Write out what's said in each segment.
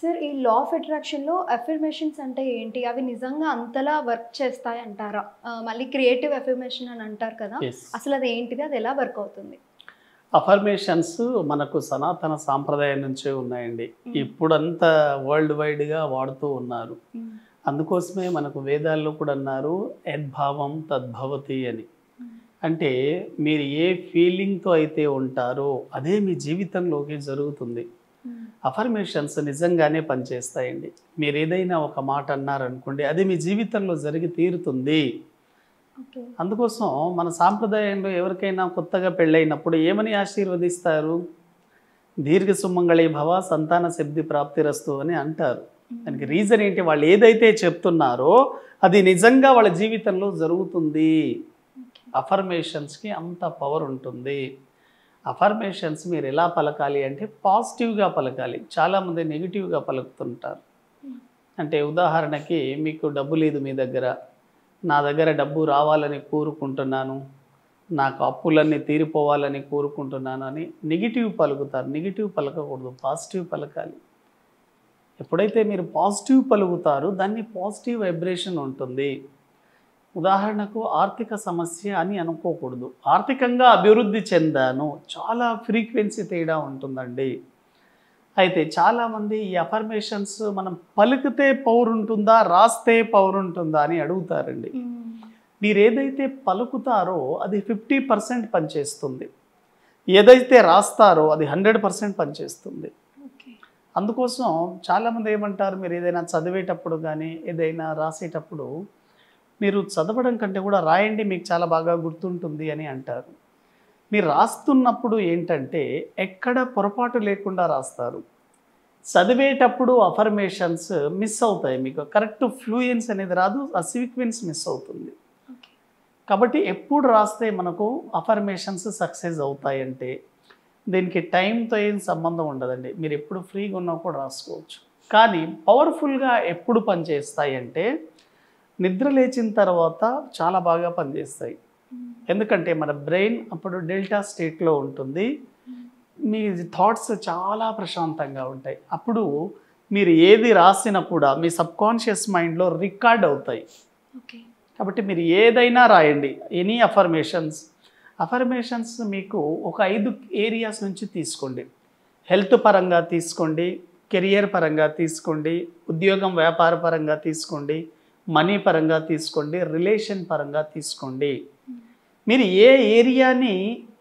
Sir ఈ law of అట్రాక్షన్‌లో affirmations అంటే ఏంటి? అవి నిజంగా అంతలా వర్క్ చేస్తాయంటారా? మళ్ళీ క్రియేటివ్ అఫర్మేషన్ అని అంటారు కదా! యెస్. అసలది ఏంటిది? అది ఎలా వర్క్ అవుతుంది? అఫర్మేషన్స్ మనకు సనాతన సాంప్రదాయం నుంచే ఉన్నాయండి. ఇప్పుడంతా వరల్డ్ వైడ్‌గా వాడుతూ ఉన్నారు. హ్మ్. అందుకోసమే మనకు వేదాల్లో కూడా అన్నారు యద్భావం తద్భవతి అని. హ్మ్. అంటే మీరు ఏ ఫీలింగ్‌తో అయితే ఉంటారో అదే మీ జీవితంలోకి జరుగుతుంది. హ్మ్. అఫర్మేషన్స్ నిజంగానే పనిచేస్తాయండి. మీరు ఏదైనా ఒక మాట అన్నారనుకోండి అది మీ జీవితంలో జరిగి తీరుతుంది. ఓకే. అందుకోసం మన సాంప్రదాయంలో ఎవరికైనా కొత్తగా పెళ్ళైనప్పుడు ఏమని ఆశీర్వదిస్తారు? దీర్ఘ సుమంగళి భవ సంతాన సిద్ధి ప్రాప్తిరస్తు అని అంటారు. దానికి రీజన్ ఏంటి? వాళ్ళు ఏదైతే చెప్తున్నారో అది నిజంగా వాళ్ళ జీవితంలో జరుగుతుంది. ఓకే. అఫర్మేషన్స్కి అంత పవర్ ఉంటుంది. అఫర్మేషన్స్ మీరు ఎలా పలకాలి అంటే పాజిటివ్గా పలకాలి. చాలామంది నెగిటివ్గా పలుకుతుంటారు. హ్మ్. అంటే ఉదాహరణకి మీకు డబ్బు లేదు మీ దగ్గర, నా దగ్గర డబ్బు రావాలని కోరుకుంటున్నాను, నాకు అప్పులన్నీ తీరిపోవాలని కోరుకుంటున్నాను అని నెగిటివ్ పలుకుతారు. నెగిటివ్ పలకకూడదు, పాజిటివ్ పలకాలి. ఎప్పుడైతే మీరు పాజిటివ్ పలుకుతారో దాన్ని పాజిటివ్ వైబ్రేషన్ ఉంటుంది. ఉదాహరణకు ఆర్థిక సమస్య అని అనుకోకూడదు. ఆర్థికంగా అభివృద్ధి చెందాను, చాలా ఫ్రీక్వెన్సీ తేడా ఉంటుందండి. అయితే చాలామంది ఈ అఫర్మేషన్స్ మనం పలికితే పవర్ ఉంటుందా, రాస్తే పవర్ ఉంటుందా అని అడుగుతారండి. హ్మ్. మీరు ఏదైతే పలుకుతారో అది 50% పనిచేస్తుంది. ఏదైతే రాస్తారో అది 100% పనిచేస్తుంది. ఓకే. అందుకోసం చాలామంది ఏమంటారు, మీరు ఏదైనా చదివేటప్పుడు కానీ ఏదైనా రాసేటప్పుడు మీరు చదవడం కంటే కూడా రాయండి, మీకు చాలా బాగా గుర్తుంటుంది అని అంటారు. మీరు రాస్తున్నప్పుడు ఏంటంటే ఎక్కడ పొరపాటు లేకుండా రాస్తారు. చదివేటప్పుడు అఫర్మేషన్స్ మిస్ అవుతాయి, మీకు కరెక్ట్ ఫ్లూయెన్స్ అనేది రాదు, ఆ సీక్వెన్స్ మిస్ అవుతుంది. ఓకే. కాబట్టి ఎప్పుడు రాస్తే మనకు అఫర్మేషన్స్ సక్సెస్ అవుతాయంటే దీనికి టైంతో ఏం సంబంధం ఉండదండి. మీరు ఎప్పుడు ఫ్రీగా ఉన్నా కూడా రాసుకోవచ్చు. కానీ పవర్ఫుల్గా ఎప్పుడు పనిచేస్తాయి అంటే నిద్ర లేచిన తర్వాత చాలా బాగా పనిచేస్తాయి. హ్మ్. ఎందుకంటే మన బ్రెయిన్ అప్పుడు డెల్టా స్టేట్లో ఉంటుంది. మీ థాట్స్ చాలా ప్రశాంతంగా ఉంటాయి. అప్పుడు మీరు ఏది రాసినా కూడా మీ సబ్కాన్షియస్ మైండ్లో రికార్డ్ అవుతాయి. ఓకే. కాబట్టి మీరు ఏదైనా రాయండి, ఎనీ అఫర్మేషన్స్ మీకు ఒక 5 ఏరియాస్ నుంచి తీసుకోండి. హెల్త్ పరంగా తీసుకోండి, కెరియర్ పరంగా తీసుకోండి, ఉద్యోగం వ్యాపార పరంగా తీసుకోండి, మనీ పరంగా తీసుకోండి, రిలేషన్ పరంగా తీసుకోండి. మీరు ఏ ఏరియాని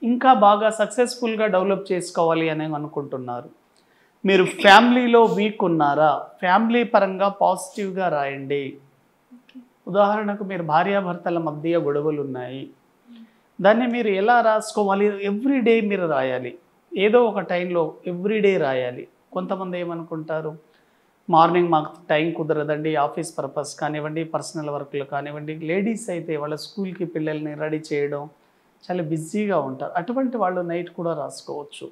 ఇంకా బాగా సక్సెస్ఫుల్గా డెవలప్ చేసుకోవాలి అని అనుకుంటున్నారు? మీరు ఫ్యామిలీలో వీక్ ఉన్నారా? ఫ్యామిలీ పరంగా పాజిటివ్గా రాయండి. ఓకే. ఉదాహరణకు మీరు భార్యాభర్తల మధ్య గొడవలు ఉన్నాయి, దాన్ని మీరు ఎలా రాసుకోవాలి? ఎవ్రీడే మీరు రాయాలి. ఏదో ఒక టైంలో ఎవ్రీడే రాయాలి. కొంతమంది ఏమనుకుంటారు, మార్నింగ్ మాకు టైం కుదరదండి, ఆఫీస్ పర్పస్ కానివ్వండి, పర్సనల్ వర్క్లు కానివ్వండి, లేడీస్ అయితే వాళ్ళ స్కూల్కి పిల్లల్ని రెడీ చేయడం చాలా బిజీగా ఉంటారు. అటువంటి వాళ్ళు నైట్ కూడా రాసుకోవచ్చు.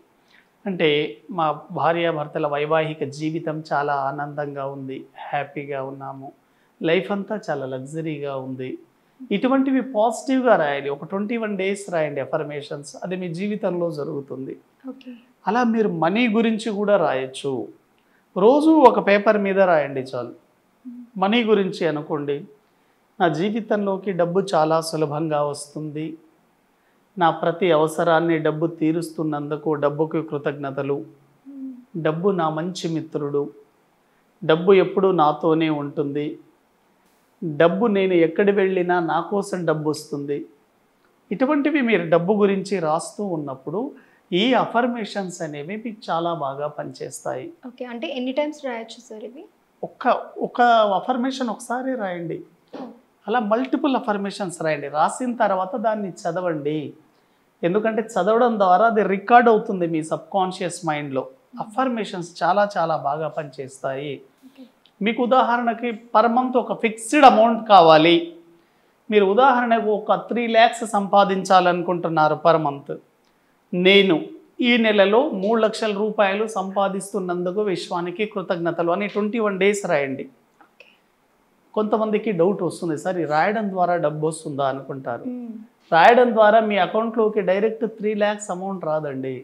అంటే మా భార్యాభర్తల వైవాహిక జీవితం చాలా ఆనందంగా ఉంది, హ్యాపీగా ఉన్నాము, లైఫ్ అంతా చాలా లగ్జరీగా ఉంది. ఇటువంటివి పాజిటివ్గా రాయాలి. ఒక 21 డేస్ రాయండి అఫర్మేషన్స్, అది మీ జీవితంలో జరుగుతుంది. ఓకే. అలా మీరు మనీ గురించి కూడా రాయొచ్చు. రోజు ఒక పేపర్ మీద రాయండి చాలు. మనీ గురించి అనుకోండి, నా జీవితంలోకి డబ్బు చాలా సులభంగా వస్తుంది, నా ప్రతి అవసరాన్ని డబ్బు తీరుస్తున్నందుకు డబ్బుకి కృతజ్ఞతలు, హ్మ్. డబ్బు నా మంచి మిత్రుడు, డబ్బు ఎప్పుడూ నాతోనే ఉంటుంది, డబ్బు నేను ఎక్కడి వెళ్ళినా నా కోసం డబ్బు వస్తుంది. ఇటువంటివి మీరు డబ్బు గురించి రాస్తూ ఉన్నప్పుడు ఈ అఫర్మేషన్స్ అనేవి మీకు చాలా బాగా పనిచేస్తాయి. ఓకే. అంటే ఎన్ని టైమ్స్ రాయొచ్చు సార్ ఇవి? ఒక్క ఒక అఫర్మేషన్ ఒకసారి రాయండి, అలా మల్టిపుల్ అఫర్మేషన్స్ రాయండి. రాసిన తర్వాత దాన్ని చదవండి. ఎందుకంటే చదవడం ద్వారా అది రికార్డ్ అవుతుంది మీ సబ్కాన్షియస్ మైండ్లో. అఫర్మేషన్స్ చాలా చాలా బాగా పనిచేస్తాయి. ఓకే. మీకు ఉదాహరణకి పర్ మంత్ ఒక ఫిక్స్డ్ అమౌంట్ కావాలి. మీరు ఉదాహరణకు ఒక 3 lakhs సంపాదించాలనుకుంటున్నారు పర్ మంత్. నేను ఈ నెలలో 3 లక్షల రూపాయలు సంపాదిస్తున్నందుకు విశ్వానికి కృతజ్ఞతలు అని 21 డేస్ రాయండి. ఓకే. కొంతమందికి డౌట్ వస్తుంది, సార్ ఈ రాయడం ద్వారా డబ్బు వస్తుందా అనుకుంటారు. హ్మ్. రాయడం ద్వారా మీ అకౌంట్లోకి డైరెక్ట్ 3 lakhs అమౌంట్ రాదండి.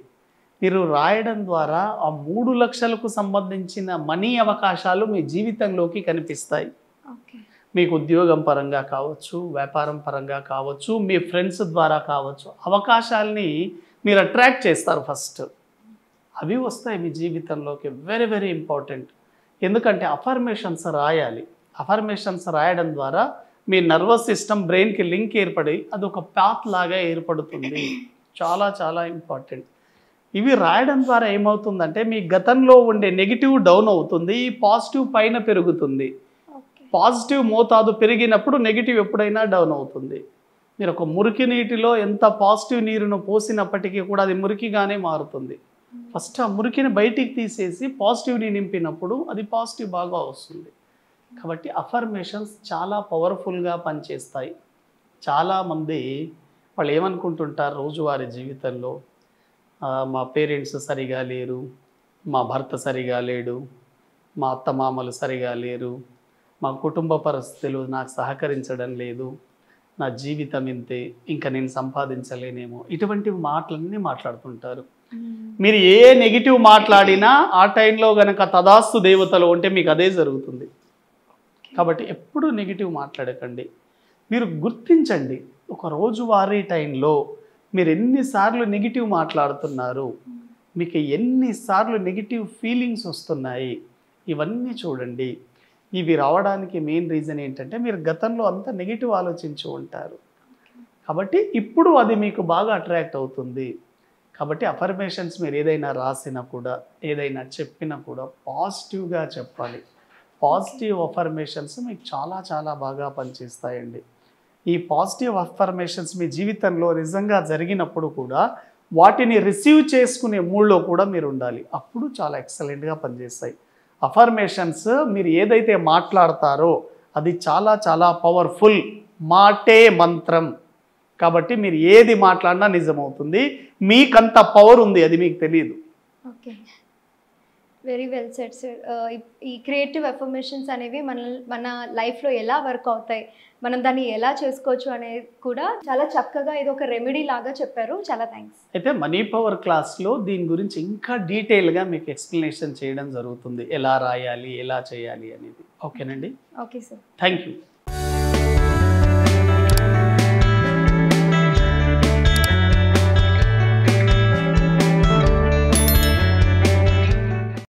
మీరు రాయడం ద్వారా ఆ 3,00,000కు సంబంధించిన మనీ అవకాశాలు మీ జీవితంలోకి కనిపిస్తాయి. ఓకే. మీకు ఉద్యోగం పరంగా కావచ్చు, వ్యాపారం పరంగా కావచ్చు, మీ ఫ్రెండ్స్ ద్వారా కావచ్చు, అవకాశాలని మీరు అట్రాక్ట్ చేస్తారు ఫస్ట్. అవి వస్తాయి మీ జీవితంలోకి. Very very important. ఎందుకంటే అఫర్మేషన్స్ రాయాలి. అఫర్మేషన్స్ రాయడం ద్వారా మీ నర్వస్ సిస్టమ్ బ్రెయిన్కి లింక్ ఏర్పడి అదొక పాత్ లాగా ఏర్పడుతుంది. చాలా చాలా ఇంపార్టెంట్. ఇవి రాయడం ద్వారా ఏమవుతుందంటే మీ గతంలో ఉండే నెగిటివ్ డౌన్ అవుతుంది, పాజిటివ్ పైన పెరుగుతుంది. పాజిటివ్ మోతాదు పెరిగినప్పుడు నెగిటివ్ ఎప్పుడైనా డౌన్ అవుతుంది. మీరు ఒక మురికి నీటిలో ఎంత పాజిటివ్ నీరును పోసినప్పటికీ కూడా అది మురికిగానే మారుతుంది. ఫస్ట్ ఆ మురికిని బయటికి తీసేసి పాజిటివ్ని నింపినప్పుడు అది పాజిటివ్ బాగా వస్తుంది. కాబట్టి అఫర్మేషన్స్ చాలా పవర్ఫుల్గా పనిచేస్తాయి. చాలామంది వాళ్ళు ఏమనుకుంటుంటారు రోజువారీ జీవితంలో, మా పేరెంట్స్ సరిగా లేరు, మా భర్త సరిగా లేడు, మా అత్తమామలు సరిగా లేరు, మా కుటుంబ పరిస్థితులు నాకు సహకరించడం లేదు, నా జీవితం ఇంతే, ఇంకా నేను సంపాదించలేనేమో, ఇటువంటి మాటలన్నీ మాట్లాడుతుంటారు. మీరు ఏ నెగిటివ్ మాట్లాడినా ఆ టైంలో గనక తదాస్తు దేవతలు ఉంటే మీకు అదే జరుగుతుంది. కాబట్టి ఎప్పుడూ నెగిటివ్ మాట్లాడకండి. మీరు గుర్తించండి, ఒక రోజువారీ టైంలో మీరు ఎన్నిసార్లు నెగిటివ్ మాట్లాడుతున్నారు, మీకు ఎన్నిసార్లు నెగిటివ్ ఫీలింగ్స్ వస్తున్నాయి, ఇవన్నీ చూడండి. ఇవి రావడానికి మెయిన్ రీజన్ ఏంటంటే మీరు గతంలో అంతా నెగిటివ్ ఆలోచించి ఉంటారు. కాబట్టి ఇప్పుడు అది మీకు బాగా అట్రాక్ట్ అవుతుంది. కాబట్టి అఫర్మేషన్స్ మీరు ఏదైనా రాసినా కూడా, ఏదైనా చెప్పినా కూడా పాజిటివ్గా చెప్పాలి. పాజిటివ్ అఫర్మేషన్స్ మీకు చాలా చాలా బాగా పనిచేస్తాయండి. ఈ పాజిటివ్ అఫర్మేషన్స్ మీ జీవితంలో నిజంగా జరిగినప్పుడు కూడా వాటిని రిసీవ్ చేసుకునే మూడ్లో కూడా మీరు ఉండాలి. అప్పుడు చాలా ఎక్సలెంట్గా పనిచేస్తాయి. అఫర్మేషన్స్ మీరు ఏదైతే మాట్లాడతారో అది చాలా చాలా పవర్ఫుల్. మాటే మంత్రం. కాబట్టి మీరు ఏది మాట్లాడినా నిజమవుతుంది. మీకంత పవర్ ఉంది, అది మీకు తెలియదు. Okay, very well said sir. ఈ క్రియేటివ్ అఫర్మేషన్స్ అనేవి మన లైఫ్లో ఎలా వర్క్ అవుతాయి, మనం దాన్ని ఎలా చేసుకోవచ్చు అనేది కూడా చాలా చక్కగా ఇది ఒక రెమెడీ లాగా చెప్పారు. చాలా థ్యాంక్స్. అయితే మనీ పవర్ క్లాస్లో దీని గురించి ఇంకా డీటెయిల్గా మీకు ఎక్స్ప్లెనేషన్ చేయడం జరుగుతుంది, ఎలా రాయాలి, ఎలా చేయాలి అనేది. ఓకేనండి. Okay sir. Thank you.